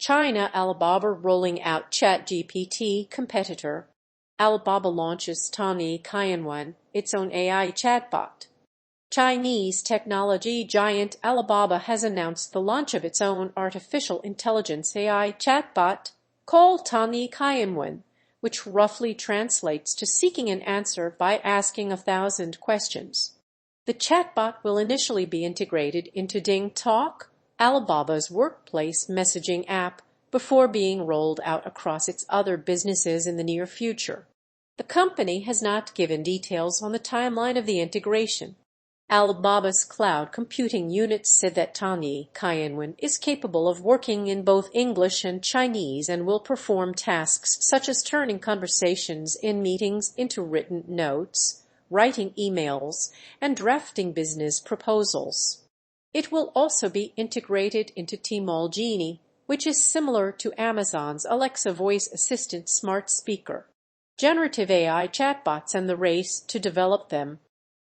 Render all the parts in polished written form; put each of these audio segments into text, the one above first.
China, Alibaba rolling out ChatGPT competitor. Alibaba launches Tongyi Qianwen, its own AI chatbot. Chinese technology giant Alibaba has announced the launch of its own artificial intelligence AI chatbot called Tongyi Qianwen, which roughly translates to seeking an answer by asking 1,000 questions. The chatbot will initially be integrated into DingTalk, Alibaba's workplace messaging app, before being rolled out across its other businesses in the near future. The company has not given details on the timeline of the integration. Alibaba's cloud computing unit said that Tongyi Qianwen is capable of working in both English and Chinese and will perform tasks such as turning conversations in meetings into written notes, writing emails, and drafting business proposals. It will also be integrated into Tmall Genie, which is similar to Amazon's Alexa voice assistant smart speaker. Generative AI chatbots and the race to develop them.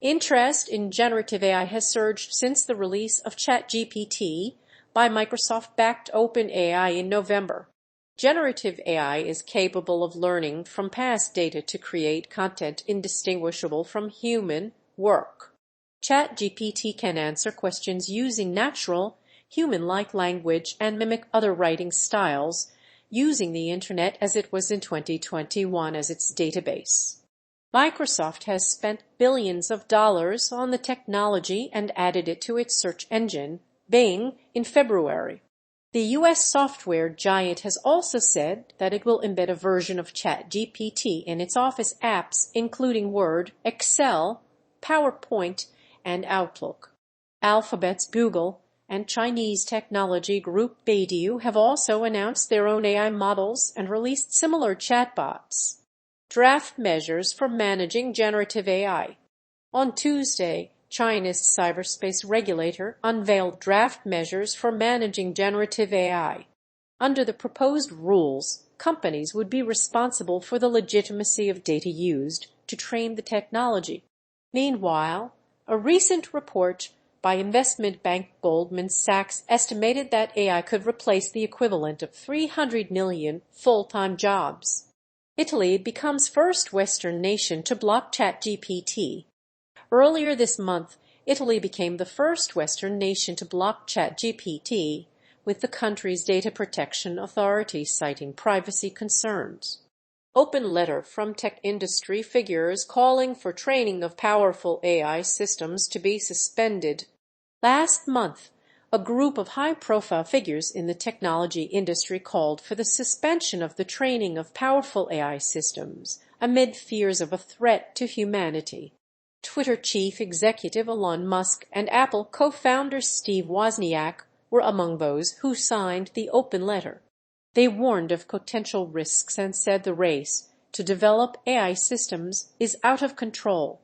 Interest in generative AI has surged since the release of ChatGPT by Microsoft-backed OpenAI in November. Generative AI is capable of learning from past data to create content indistinguishable from human work. ChatGPT can answer questions using natural, human-like language and mimic other writing styles, using the Internet as it was in 2021 as its database. Microsoft has spent billions of dollars on the technology and added it to its search engine, Bing, in February. The U.S. software giant has also said that it will embed a version of ChatGPT in its Office apps, including Word, Excel, PowerPoint, and Outlook. Alphabet's Google and Chinese technology group Baidu have also announced their own AI models and released similar chatbots. Draft measures for managing generative AI. On Tuesday, China's cyberspace regulator unveiled draft measures for managing generative AI. Under the proposed rules, companies would be responsible for the legitimacy of data used to train the technology. Meanwhile, a recent report by investment bank Goldman Sachs estimated that AI could replace the equivalent of 300 million full-time jobs. Italy becomes first Western nation to block ChatGPT. Earlier this month, Italy became the first Western nation to block ChatGPT, with the country's data protection authority citing privacy concerns. Open letter from tech industry figures calling for training of powerful AI systems to be suspended. Last month, a group of high-profile figures in the technology industry called for the suspension of the training of powerful AI systems amid fears of a threat to humanity. Twitter chief executive Elon Musk and Apple co-founder Steve Wozniak were among those who signed the open letter. They warned of potential risks and said the race to develop AI systems is out of control.